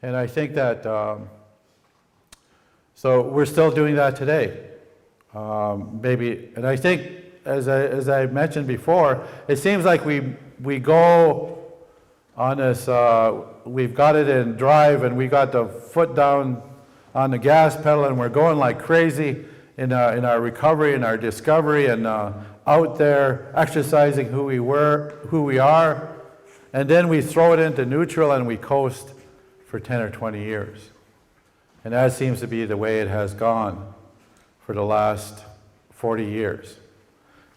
And I think that, so we're still doing that today. Maybe, and I think, as I mentioned before, it seems like we go on this, we've got it in drive and we got the foot down on the gas pedal and we're going like crazy in our recovery and our discovery and out there exercising who we are, and then we throw it into neutral and we coast for 10 or 20 years. And that seems to be the way it has gone for the last 40 years.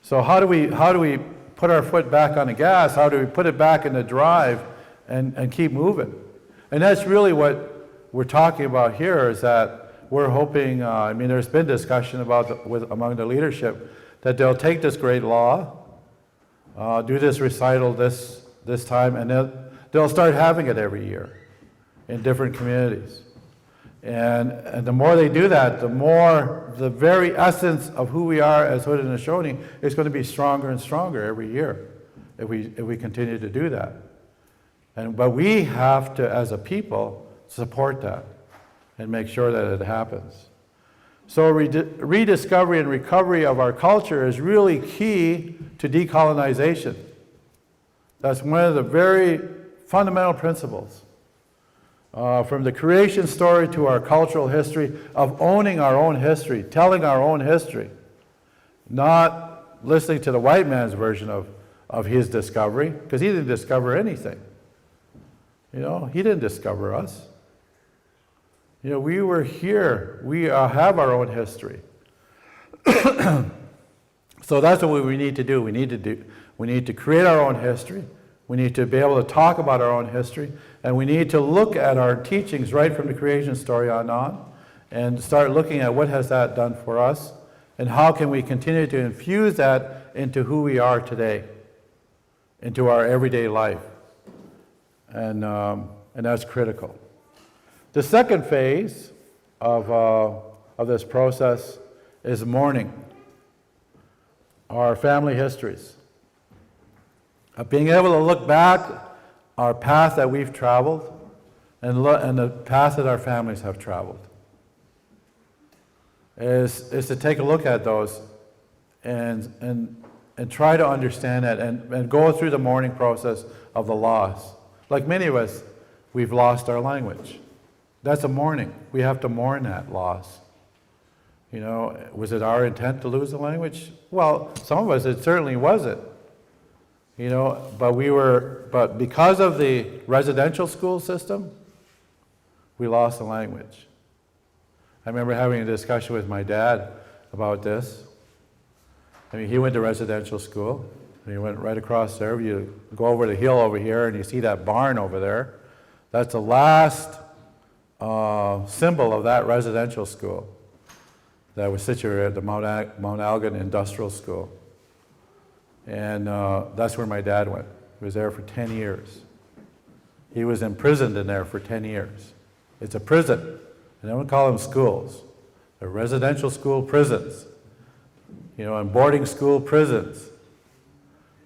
So how do we put our foot back on the gas? How do we put it back in the drive and keep moving? And that's really what we're talking about here, is that we're hoping, I mean, there's been discussion about among the leadership that they'll take this great law, do this recital this time, and they'll start having it every year in different communities. And the more they do that, the more the very essence of who we are as Haudenosaunee is going to be stronger and stronger every year if we continue to do that. But we have to, as a people, support that and make sure that it happens. So rediscovery and recovery of our culture is really key to decolonization. That's one of the very fundamental principles. From the creation story to our cultural history, of owning our own history, telling our own history, not listening to the white man's version of his discovery, because he didn't discover anything. You know, he didn't discover us. You know, we were here. We have our own history. So that's what we need to do. We need to create our own history. We need to be able to talk about our own history, and we need to look at our teachings right from the creation story on and start looking at what has that done for us, and how can we continue to infuse that into who we are today, into our everyday life. And that's critical. The second phase of this process is mourning our family histories. Being able to look back our path that we've traveled and the path that our families have traveled is to take a look at those and try to understand that and go through the mourning process of the loss. Like many of us, we've lost our language. That's a mourning. We have to mourn that loss. You know, was it our intent to lose the language? Well, some of us, it certainly wasn't. You know, but because of the residential school system, we lost the language. I remember having a discussion with my dad about this. I mean, he went to residential school, and he went right across there. You go over the hill over here, and you see that barn over there. That's the last symbol of that residential school that was situated at the Mount Algon Industrial School. And that's where my dad went. He was there for 10 years. He was imprisoned in there for 10 years. It's a prison. And they don't call them schools. They're residential school prisons. You know, and boarding school prisons.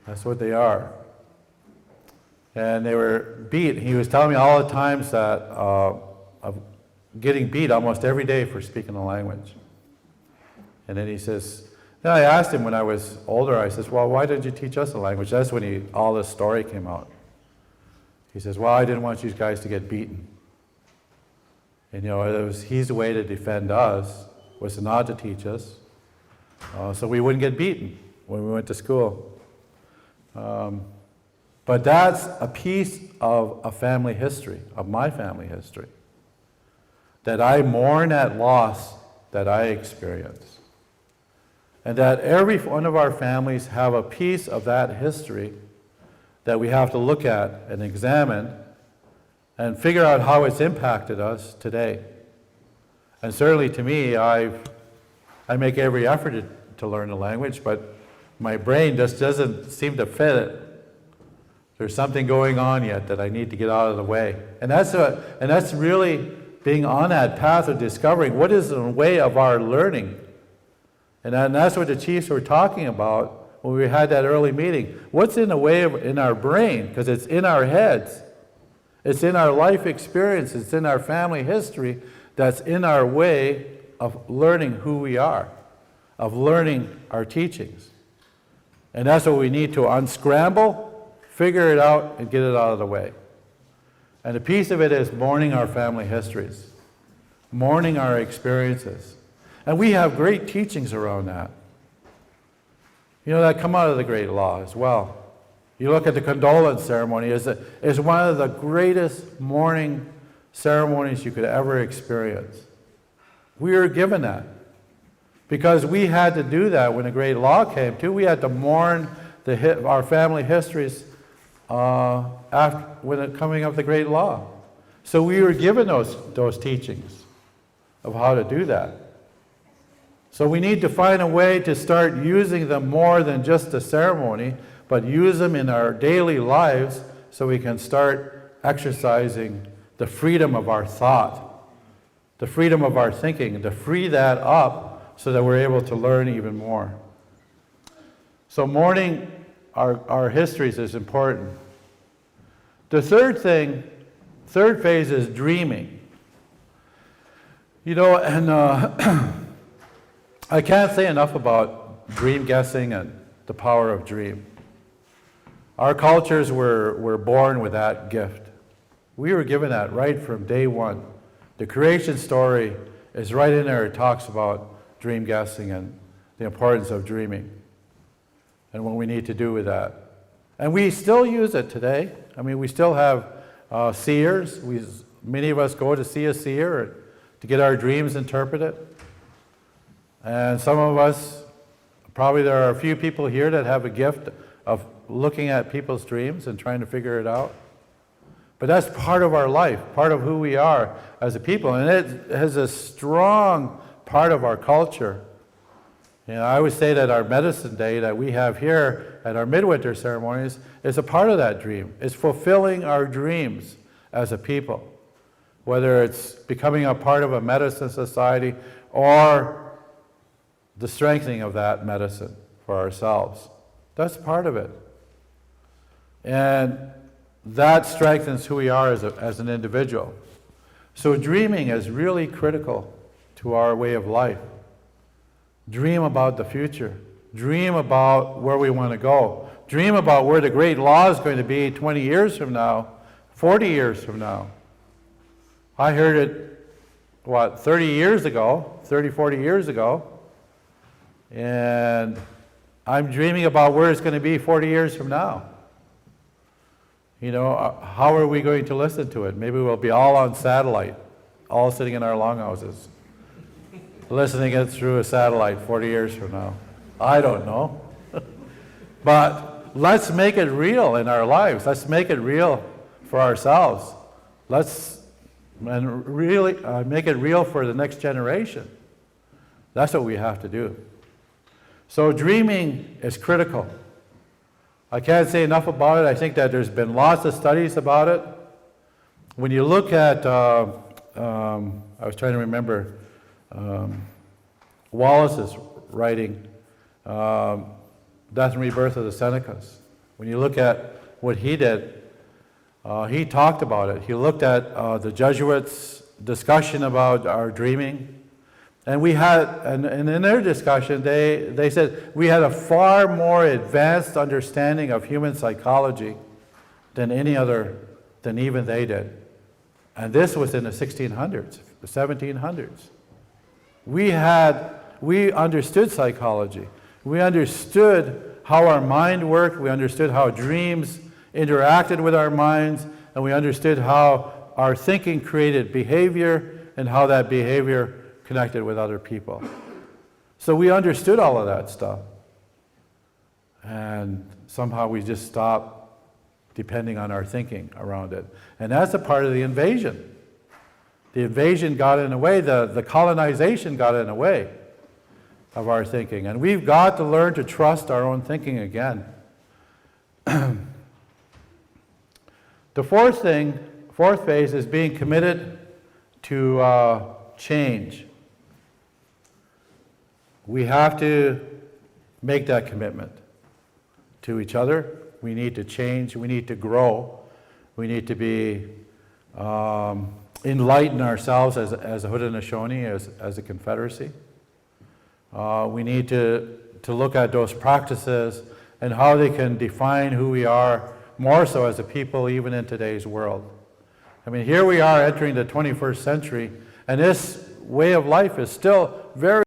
That's what they are. And they were beat. He was telling me all the times that of getting beat almost every day for speaking the language. And then he says, then I asked him when I was older, I says, well, why did you teach us the language? That's when all this story came out. He says, well, I didn't want you guys to get beaten. And you know, his way to defend us was not to teach us, so we wouldn't get beaten when we went to school. But that's a piece of a family history, of my family history, that I mourn that loss that I experienced. And that every one of our families have a piece of that history that we have to look at and examine and figure out how it's impacted us today. And certainly to me, I make every effort to learn the language, but my brain just doesn't seem to fit it. There's something going on yet that I need to get out of the way. And that's really being on that path of discovering what is the way of our learning. And that's what the chiefs were talking about when we had that early meeting. What's in the way in our brain? Because it's in our heads. It's in our life experience, it's in our family history that's in our way of learning who we are, of learning our teachings. And that's what we need to unscramble, figure it out, and get it out of the way. And a piece of it is mourning our family histories, mourning our experiences. And we have great teachings around that. You know, that come out of the Great Law as well. You look at the condolence ceremony, is one of the greatest mourning ceremonies you could ever experience. We were given that because we had to do that when the Great Law came too. We had to mourn our family histories when it coming of the Great Law. So we were given those teachings of how to do that. So we need to find a way to start using them more than just a ceremony, but use them in our daily lives so we can start exercising the freedom of our thought, the freedom of our thinking, to free that up so that we're able to learn even more. So mourning our histories is important. The third phase is dreaming. You know, and I can't say enough about dream guessing and the power of dream. Our cultures were born with that gift. We were given that right from day one. The creation story is right in there. It talks about dream guessing and the importance of dreaming and what we need to do with that. And we still use it today. I mean, we still have seers. Many of us go to see a seer to get our dreams interpreted. And some of us, probably there are a few people here that have a gift of looking at people's dreams and trying to figure it out. But that's part of our life, part of who we are as a people. And it has a strong part of our culture. You know, I always say that our medicine day that we have here at our midwinter ceremonies is a part of that dream. It's fulfilling our dreams as a people, whether it's becoming a part of a medicine society or the strengthening of that medicine for ourselves. That's part of it. And that strengthens who we are as an individual. So dreaming is really critical to our way of life. Dream about the future. Dream about where we want to go. Dream about where the Great Law is going to be 20 years from now, 40 years from now. I heard it, 30 years ago, 30, 40 years ago. And I'm dreaming about where it's going to be 40 years from now. You know, how are we going to listen to it? Maybe we'll be all on satellite, all sitting in our longhouses, listening it through a satellite 40 years from now. I don't know. But let's make it real in our lives. Let's make it real for ourselves. Let's really make it real for the next generation. That's what we have to do. So dreaming is critical. I can't say enough about it. I think that there's been lots of studies about it. When you look at, I was trying to remember Wallace's writing, Death and Rebirth of the Senecas. When you look at what he did, he talked about it. He looked at the Jesuits' discussion about our dreaming. And we had, and in their discussion, they said we had a far more advanced understanding of human psychology than even they did. And this was in the 1600s, the 1700s. We understood psychology. We understood how our mind worked. We understood how dreams interacted with our minds. And we understood how our thinking created behavior and how that behavior connected with other people. So we understood all of that stuff. And somehow we just stopped depending on our thinking around it. And that's a part of the invasion. The invasion got in the way, the colonization got in the way of our thinking. And we've got to learn to trust our own thinking again. The fourth phase is being committed to change. We have to make that commitment to each other. We need to change. We need to grow. We need to be enlighten ourselves as a Haudenosaunee, as a confederacy. We need to look at those practices and how they can define who we are more so as a people even in today's world. I mean, here we are entering the 21st century, and this way of life is still very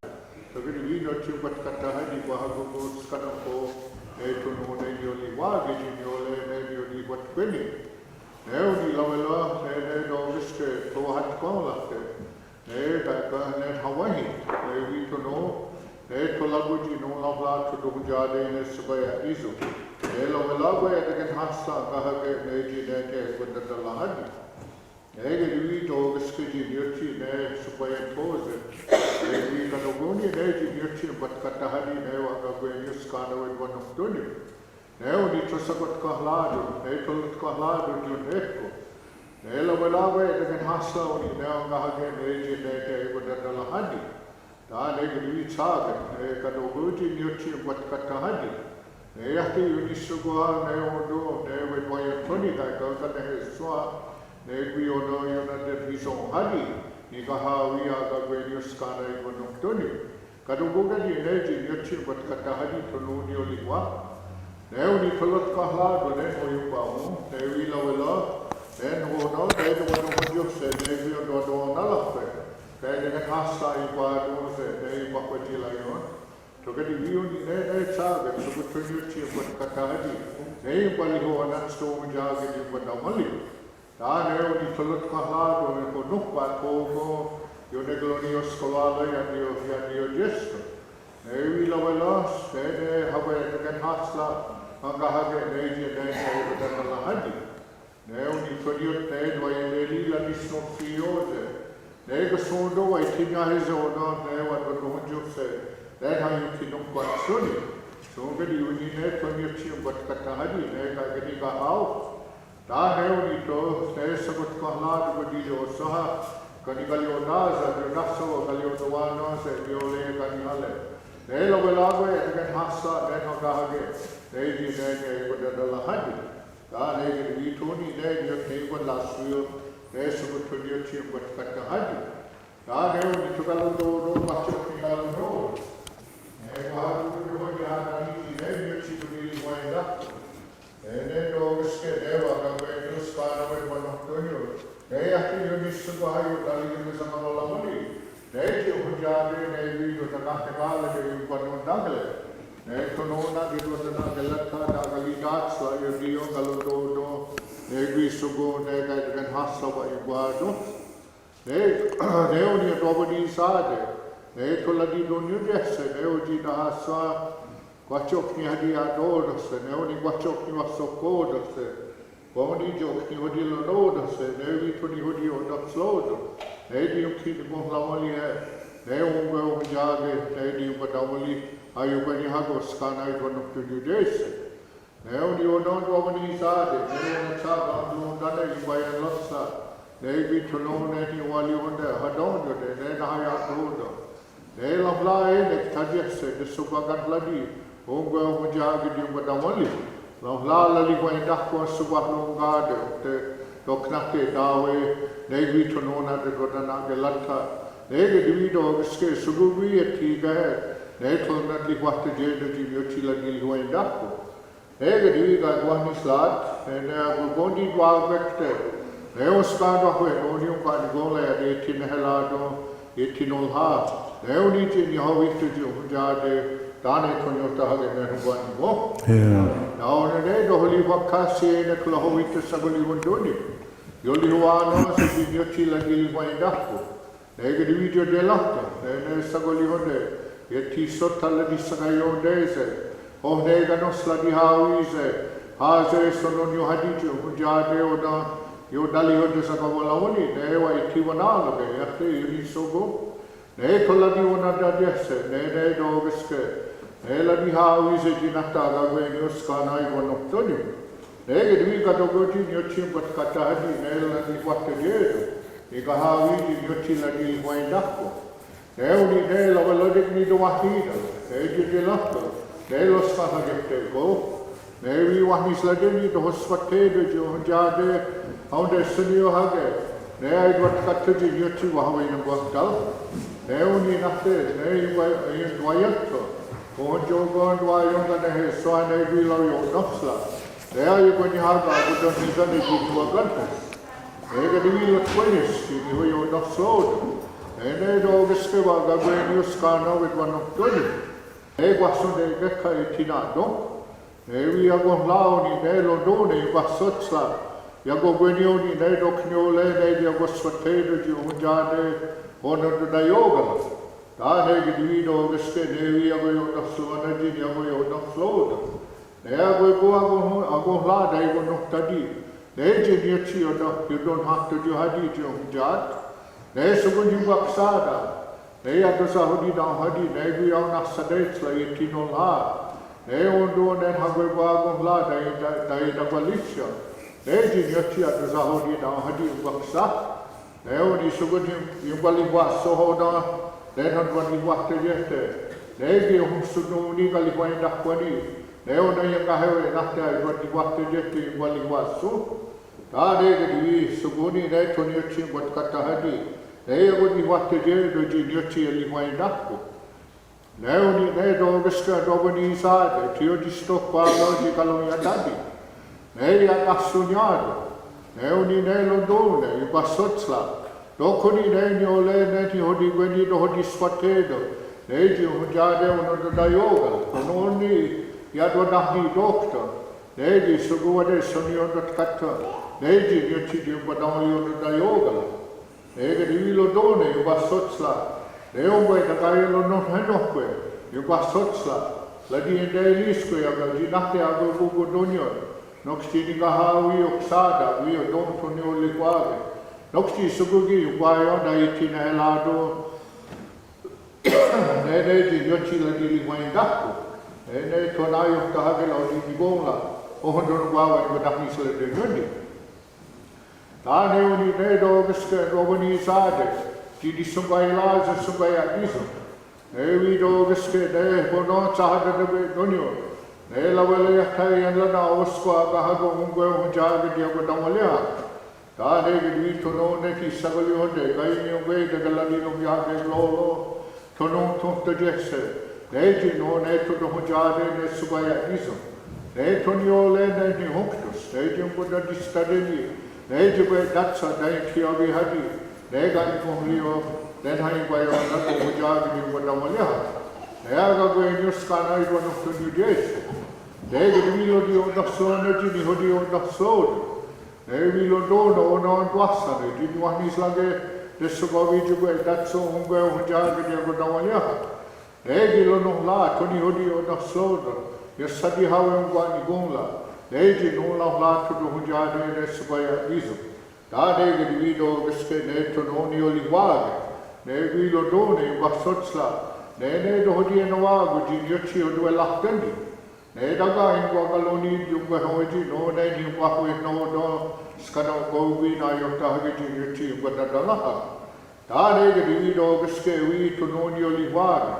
Haunde sunio hage. Ne ai wat katuji yochi wahawe na wakal. Ne uni nate ne wayatto. Onjo gon wayonga ne he soane bilo yo nofsla. Ne ai koni haga budon nizani ki wagante. Ne ga divilo twinis ki yo nofslo. Ne do geskeva ga gwen yuskano with one of twenty. Ne gwasunde gekka itina do. Ne vi agon laoni ne lo done gwasotsla. Yago gwenioni ne do kniole ne di ago swatedo ji unjane ono do da yoga. Da ne gidido geske ne vi ago yo da suana ji ago yo da floda. Ne ago go ago la da ago no tadi. Ne ji ni chi yo da you don't have to do hadi ji unjat. Ne sugun ji baksada. Ne ago sa hodi da hadi ne vi au na sadets la yetino la. Ne ondo ne hago ago la da coalition. Neji nyochi atu zahodi na hadi waksa. Neo ni suguni yumbali wa soho na lenon wani wakte jete. Negi humsunu ni gali wa ina kwani. Neo na yanga hewe nahta wani wakte jete yumbali wa su. Ta negi ni suguni neto nyochi wat kata hadi. Neo ni wakte jete doji nyochi ali wa ina ku. Neo ni nedo geska dobani saade. Tio di stok pa loji kalong yatadi. Nei a sognado, ne uni ne londone, I basotsla, dokoni ne ni ole ne ti hodi gweni do hodi swatedo, ne ji hunjade uno da yoga, ononi ya do nahni doctor, ne ji suguade sonio dot katta, ne ji nyochi di badali uno da yoga, ne ga di londone, I basotsla, ne omwe da kai lo no henokwe, I basotsla, la di ende lisko ya ga ji nahte ago bugo donyo. Noksti ni gahawi oksada, wi o don toni o likwage. Noksti sugugi upayo da itina helado. Ne di yochi la di liwaindaku. Ne tonayo tahage la di nigonla. Ohondo ngwawa ni badakni sele de yondi. Ta ne uni ne do geske robani sade. Ti di sungai laza sungai adiso. Ne wi do geske ne bono sahada de donyo. Ne la wele ya tai an la na oskwa ga ha go ungo hunja ge dia go damolea ta ne ge vi tono ne ki sagoli honde kai ni ungo de gala ni no ya ge lo tono to to jesse ne ji no ne to do hunja de ne subaya iso ne tonio le ne ni hoktos ne ji ungo da di stadeni ne ji go datsa dai ki obi hadi ne ga ni ko rio ne hai go yo na ko hunja ge ni go damolea ne ga go ni uskana I don't know to do this. Ne vi di onda sono di hodi onda sono. Ne vi lo dono ona andwasa ne di wani slage de sogovi ju go datso ungo hunja ge go dawanya. Ne gi lo no la toni hodi onda sono. Ye sadi hawe ngwani gonla. Ne ji no la to do hunja de sobaya izo. Da ne ge vi do geske ne to no ni oli wage. Ne vi lo done basotsla. Ne do hodi no wago di yochi o do lahtendi. Ne daga in wagaloni junga hoji no ne ni wahu no do skano gowi na yota hagi yuchi wada dalaha. Ta ne ge di do geske wi to no ni oli wage.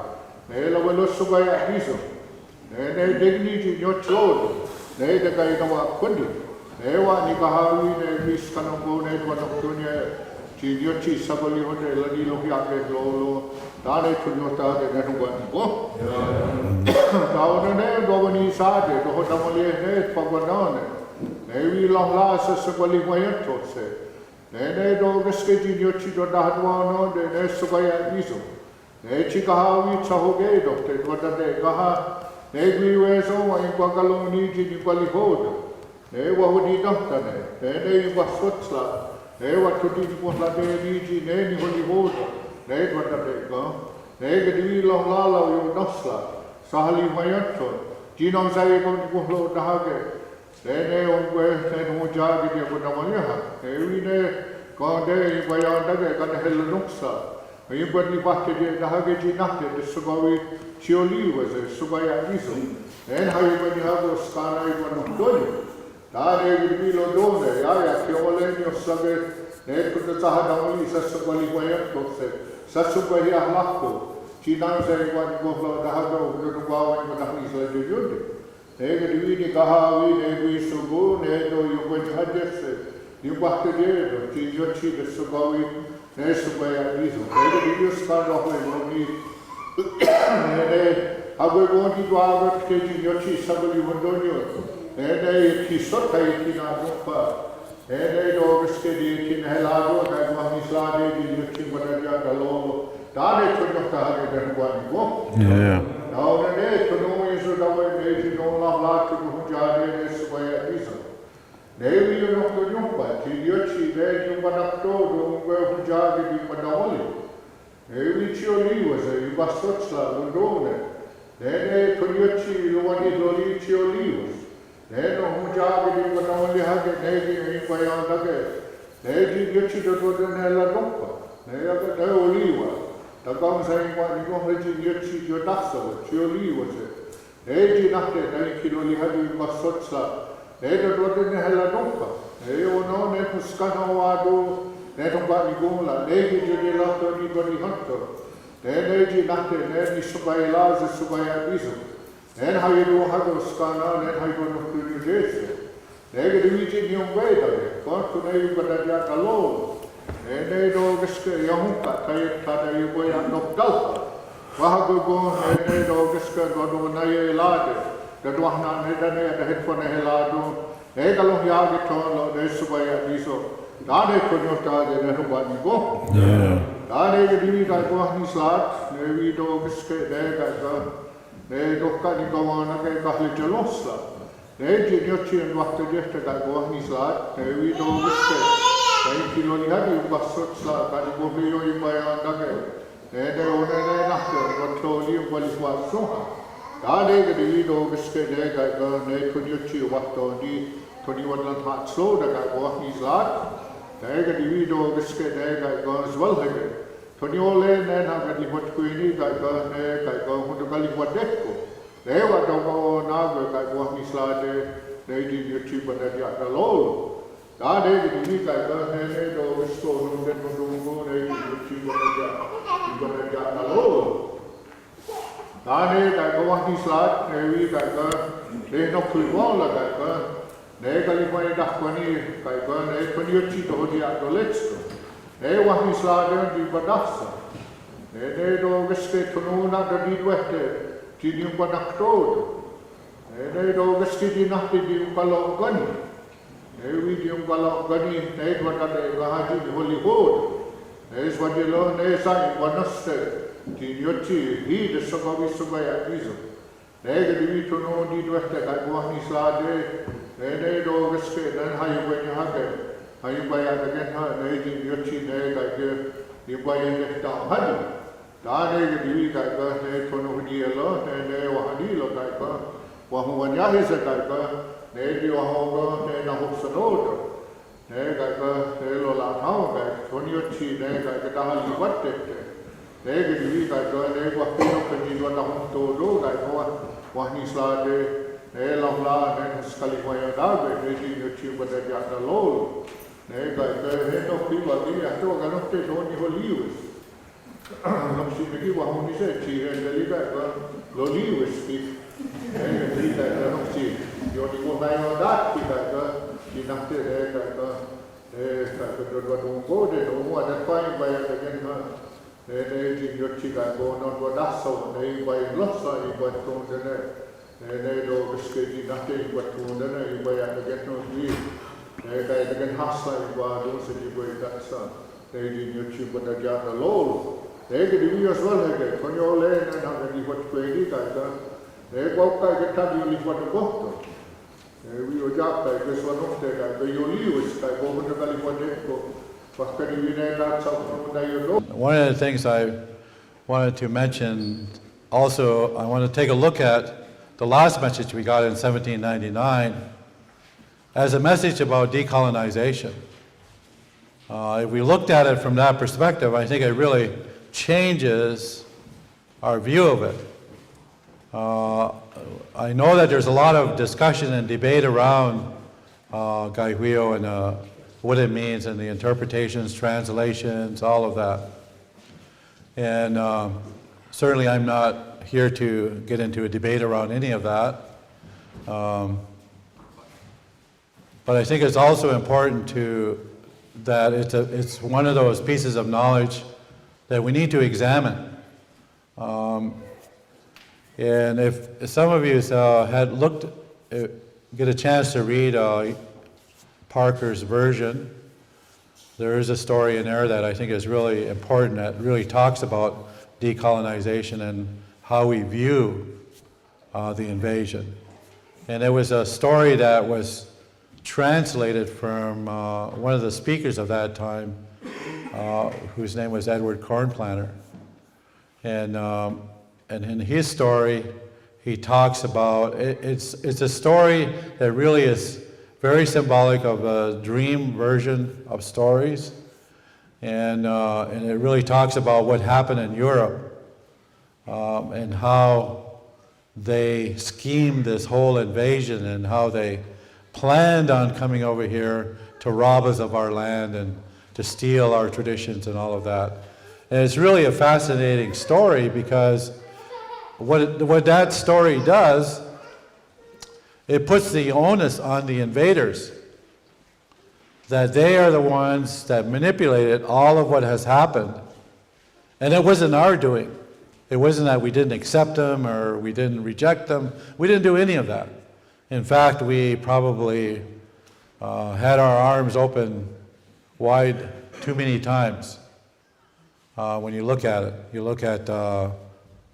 Ne la welo subaya hizo. Ne degni ji nyocho. Ne daga ina wa kundi. Ne wa ni kahawi ne vis kano go ne wa no dunya ji yuchi sabali hode la di lo ya ge lo Tare to nyota de ne go ni go. Ta ne go ni sa de do damole ne pagonane. Ne vi la sa sabali wayato se. Ne do geske ji nyochi do da hadwano de ne subaya iso. Ne chi kahawi chahoge do te do da de gaha ne vi weso wa in kwagaloni ji ni kwali hodo. Ne wa hodi dokta ne wa sotsla. Ne wa tuti ni ko la de ni ji ne ni hodi hodo. Ne do da de ga. Ne ge di lo la yo nosla. Sahali mayatto. Jino sai ko ni lo da hage. Ne ongwe ne no ja ge ko na manya. Ne vi ne ko de bayan da ge kan hel nuksa. I bani batte de da hage ji natte de sugawi chioli was a subaya iso. Ne ha yo bani ha go skana I no doni. Da ne vi lo done ya ke ole ni osabe ne ko ta ha da oli sa subali mayatto se. Sa subaya ahlako. China sai wa ni go da ha go no ba wa ni da ni sa de yonde. Ne ge di ni kaha wi ne vi sugu ne do yo go jadese. yung bakit yun, yung chi the sugawi, na subaya dito. Pero video start off with only, agoy mo di duagot kay yung chi sabali mo doon yun. Kisot tayo kinagong pa. Dogas ke di kinahelago, kaya mga mislade, di yung chi madadya galolo. Dahil ito yung kahagay na buwan ko. Now, ito nung iso daw ay ito nung lahat ko jade na subaya dito. Nevi yun ang tunyong pa, Tidiochi, yung manakto, yung hujagi, yung manawali. Nevi Chioli was a Yubastotsla, Lundone. Then Tudiochi, yung Wanidoli Chioli was. Then hujagi, yung manawali hagi, Nevi, yung Bayan Dage. Nevi Yochi, the Rodanella Dompa. Nevi Oliva. The Gong saying what you go to Yochi, your Daxo, Chioli was it. Nevi Nate, Nekiloli Hagi, Yubastotsla. Ito doon na hela dompa. No, neto skano wado, neto ba ni gumla, negi jodi lato ni bari hanto. Negi nate, negi subay laze subay abizo. Hayo hago skana, hayo no kuri jese. Negi diviji ni umbeda, kontu negi badadya kalolo. Do geske yahunka, tada yubo ya nokdalpa. Wahago go, do geske godo na ye lade. Dadwahna nedane ada headphone helado galong yagi tono de subaya diso dane konyota de ne bani go dane ge dini da go ni slat ne video biske de ga ne dokka ni gawana ke kahli chalosla ne ji nyochi en wakte jeste ga go ni slat ne video biske dai kilo ni hadi basot sla ga go video i baya dage ne de one ne nakke go toli bali kwa so Dane ke di do biske de ga ne kunyochi wakto di 21 hot slow da ga go ni slat de ke di do biske de ga as well hege 21 ne na ga di hot kuini ga ne ga hundu kali wadeko de wa do go na ga go ni slat de di nyochi bana dia da lolo Dane ke di ga ne do bisko no de no go ne di nyochi bana dia da lolo Dane ga go ni slat nevi ga no kulwa la ga ne ga li mai da kwani ga ne kunyochi to dia do letsto ne wa ni slat di badassa ne do geske tunu na da di wette ti di un badakto ne do geske di na di un kalo gani ne wi di un kalo gani ne do da ga haji holi hod ne swajelo ne sai wanaste Tidiochi, he the Sogawi Subaya Gizo. Nega di Vito no di Duerte, I go on his lade, ne do Veske, then how you when you have it. How you buy it again, Negi Yochi, Nega, you buy it down honey. Da nega di Vita, ne Tono Dielo, ne Wahadilo, Wahuanya is a Gaga, Negi Wahoga, ne Nahopsanodo. Nega, Lola Hauga, Toniochi, Nega, Gahali, what did Nega di ga ne wa pino ke di do na to do ga wa ni sla de ne la ne skali wa ya da be ne di no chi ba da ja da lo ne ga ne no pi wa di ya to ga no te do ni ho lius no si ne ki wa ho ni se chi re de li ga lo lius ti ne di ga no si yo ni ko na yo da ti ga di na te ga do do go de do wa da pa ba ya ga ne ne di nyochi ga go no do dasso ne ba lossa I ba to ne do biske di na te ba to ne ba ya ga no di ne ga ga hassa I ba do se di ba datsa ne di nyochi ba da ja da lo ne ga di as well ga ko yo le ne na ga di ba to di ga ne ko ka ga ta di ba to go ne wi o ja ta ga so no te ga yo li o sta go ba ga li ba de ko One of the things I wanted to mention also, I want to take a look at the last message we got in 1799 as a message about decolonization. If we looked at it from that perspective, I think it really changes our view of it. I know that there's a lot of discussion and debate around Gaihuio and what it means and the interpretations, translations, all of that. And certainly I'm not here to get into a debate around any of that. But I think it's also important that it's one of those pieces of knowledge that we need to examine. And if some of you had get a chance to read Parker's version, there is a story in there that I think is really important, that really talks about decolonization and how we view the invasion. And it was a story that was translated from one of the speakers of that time, whose name was Edward Cornplanter. And in his story, he talks about, it's a story that really is very symbolic of a dream version of stories. And it really talks about what happened in Europe and how they schemed this whole invasion and how they planned on coming over here to rob us of our land and to steal our traditions and all of that. And it's really a fascinating story because what that story does, it puts the onus on the invaders, that they are the ones that manipulated all of what has happened. And it wasn't our doing. It wasn't that we didn't accept them or we didn't reject them. We didn't do any of that. In fact, we probably had our arms open wide too many times. When you look at it, you look at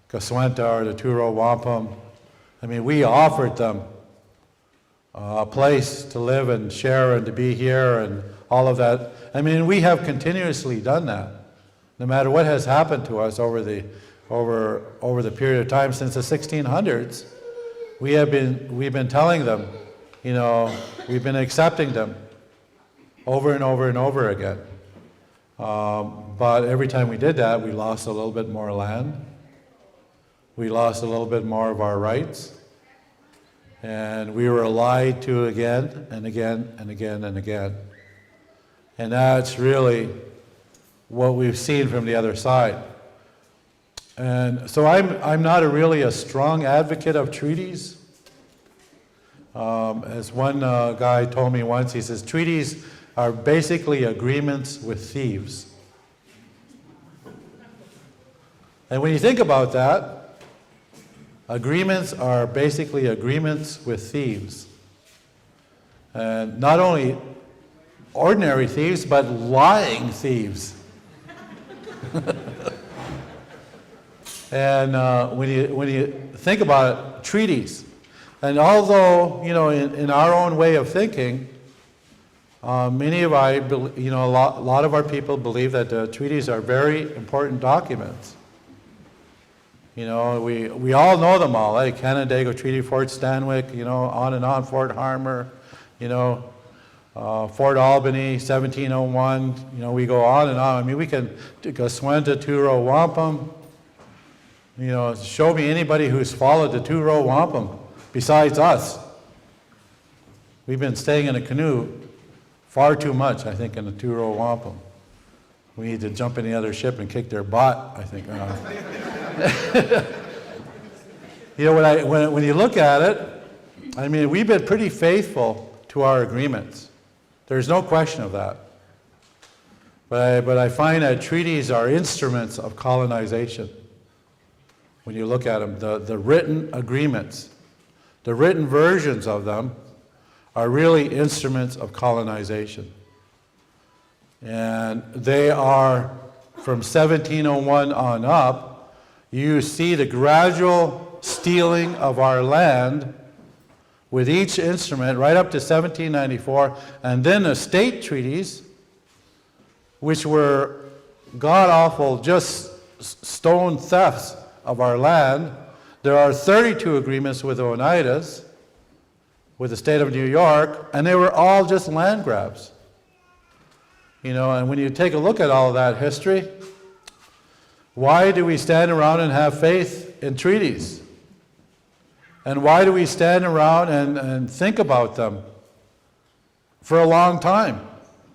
Kaswenta or the Turo Wampum. I mean, we offered them a place to live and share and to be here and all of that. I mean, we have continuously done that. No matter what has happened to us over the period of time since the 1600s, we've been telling them, you know, we've been accepting them over and over and over again. But every time we did that, we lost a little bit more land. We lost a little bit more of our rights. And we were lied to again and again and again and again. And that's really what we've seen from the other side. And so I'm not really a strong advocate of treaties. As one guy told me once, he says, treaties are basically agreements with thieves. And when you think about that, agreements are basically agreements with thieves. And not only ordinary thieves, but lying thieves. And when you think about it, treaties, and although, you know, in our own way of thinking, a lot of our people believe that treaties are very important documents. You know, we all know them all, like Canandaigua Treaty, Fort Stanwix, you know, on, Fort Harmer, you know, Fort Albany, 1701, you know, we go on and on. I mean, we can, Kaswenta, Turo Wampum, you know, show me anybody who's followed the Turo Wampum besides us. We've been staying in a canoe far too much, I think, in the Turo Wampum. We need to jump in the other ship and kick their butt, I think. You know, when you look at it, I mean, we've been pretty faithful to our agreements. There's no question of that. But I find that treaties are instruments of colonization. When you look at them, the written agreements, the written versions of them are really instruments of colonization. And they are, from 1701 on up, you see the gradual stealing of our land with each instrument right up to 1794, and then the state treaties, which were god-awful, just stone thefts of our land. There are 32 agreements with Oneidas, with the state of New York, and they were all just land grabs. You know, and when you take a look at all of that history, why do we stand around and have faith in treaties? And why do we stand around and think about them for a long time?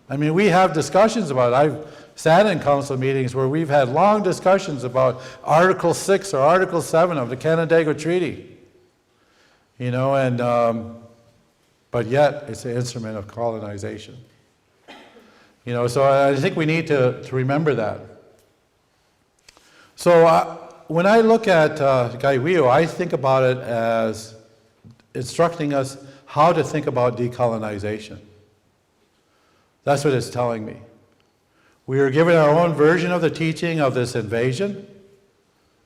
I mean, we have discussions about it. I've sat in council meetings where we've had long discussions about Article 6 or Article 7 of the Canandaigua Treaty. You know, and but yet it's an instrument of colonization. You know, so I think we need to remember that. So when I look at Gaiwio, I think about it as instructing us how to think about decolonization. That's what it's telling me. We are given our own version of the teaching of this invasion.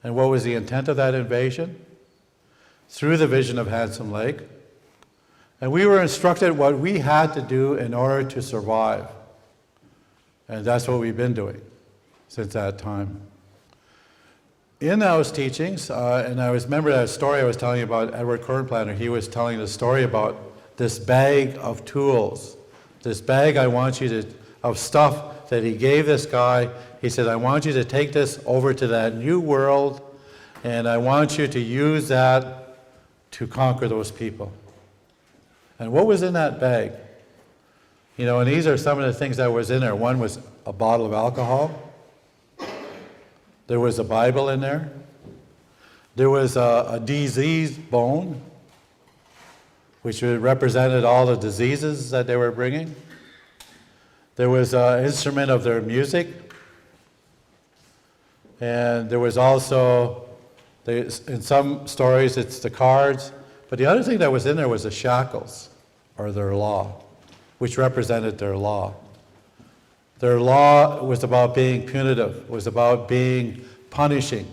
And what was the intent of that invasion? Through the vision of Handsome Lake. And we were instructed what we had to do in order to survive. And that's what we've been doing since that time. In those teachings, and I remember that story I was telling you about Edward Cornplanter. He was telling the story about this bag of tools. This bag of stuff that he gave this guy. He said, I want you to take this over to that new world, and I want you to use that to conquer those people. And what was in that bag? You know, and these are some of the things that was in there. One was a bottle of alcohol. There was a Bible in there. There was a diseased bone, which represented all the diseases that they were bringing. There was an instrument of their music. And there was also, in some stories, it's the cards. But the other thing that was in there was the shackles, or their law, which represented their law. Their law was about being punitive, was about being punishing.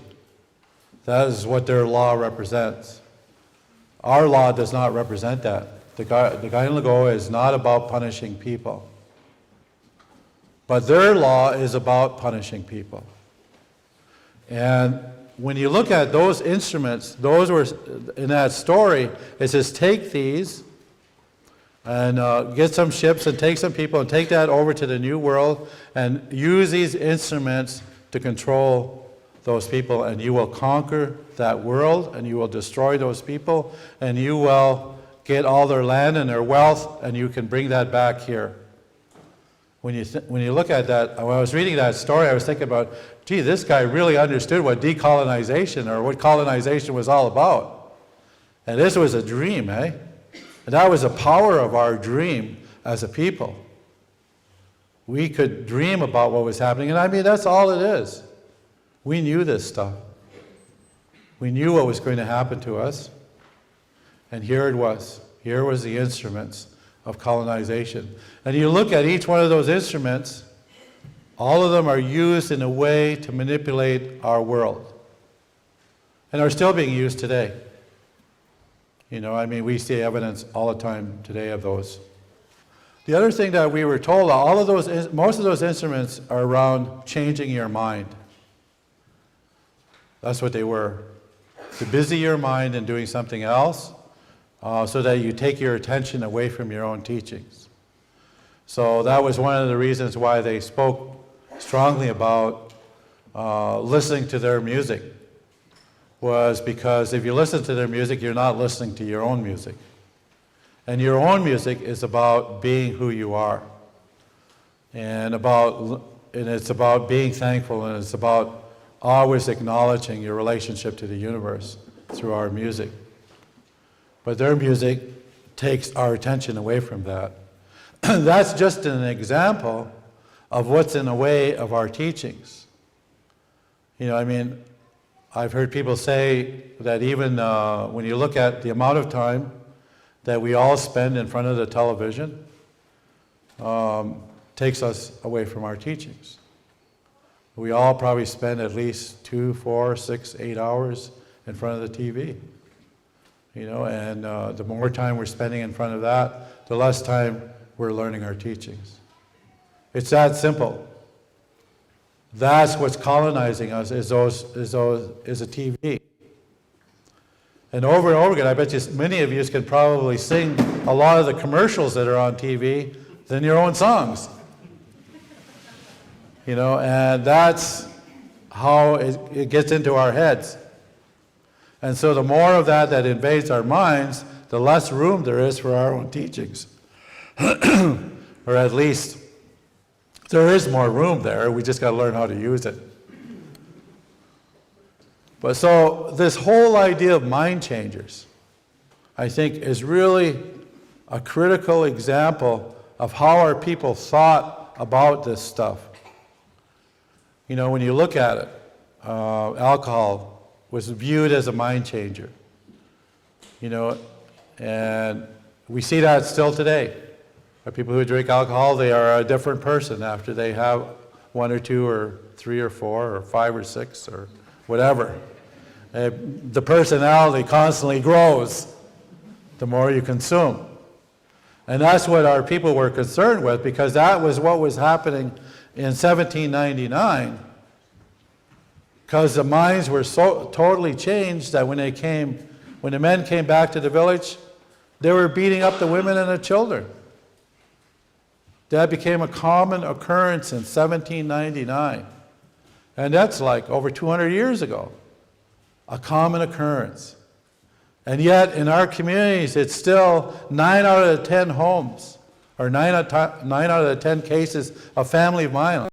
That is what their law represents. Our law does not represent that. The Kainai Lagoa is not about punishing people. But their law is about punishing people. And when you look at those instruments, those were, in that story, it says take these and get some ships and take some people and take that over to the new world and use these instruments to control those people, and you will conquer that world and you will destroy those people and you will get all their land and their wealth and you can bring that back here. When you look at that, when I was reading that story, I was thinking about, gee, this guy really understood what decolonization or what colonization was all about. And this was a dream, eh? And that was the power of our dream as a people. We could dream about what was happening, and I mean, that's all it is. We knew this stuff. We knew what was going to happen to us, and here it was. Here was the instruments of colonization. And you look at each one of those instruments, all of them are used in a way to manipulate our world, and are still being used today. You know, I mean, we see evidence all the time today of those. The other thing that we were told, most of those instruments are around changing your mind. That's what they were. To busy your mind in doing something else, so that you take your attention away from your own teachings. So that was one of the reasons why they spoke strongly about listening to their music, was because if you listen to their music, you're not listening to your own music. And your own music is about being who you are. And it's about being thankful, and it's about always acknowledging your relationship to the universe through our music. But their music takes our attention away from that. That's just an example of what's in the way of our teachings. You know, I mean, I've heard people say that even when you look at the amount of time that we all spend in front of the television, takes us away from our teachings. We all probably spend at least 2, 4, 6, 8 hours in front of the TV. You know, and the more time we're spending in front of that, the less time we're learning our teachings. It's that simple. That's what's colonizing us, is a TV. And over again, I bet you many of you can probably sing a lot of the commercials that are on TV than your own songs. You know, and that's how it gets into our heads. And so the more of that invades our minds, the less room there is for our own teachings. Or at least there is more room there, we just got to learn how to use it. But so this whole idea of mind changers, I think, is really a critical example of how our people thought about this stuff. You know, when you look at it, alcohol was viewed as a mind changer. You know, and we see that still today. People who drink alcohol, they are a different person after they have 1 or 2 or 3 or 4 or 5 or 6 or whatever. The personality constantly grows the more you consume. And that's what our people were concerned with, because that was what was happening in 1799. Because the minds were so totally changed that when the men came back to the village, they were beating up the women and the children. That became a common occurrence in 1799. And that's like over 200 years ago. A common occurrence. And yet in our communities, it's still 9 out of the 10 homes, or 9 out of the 10 cases of family violence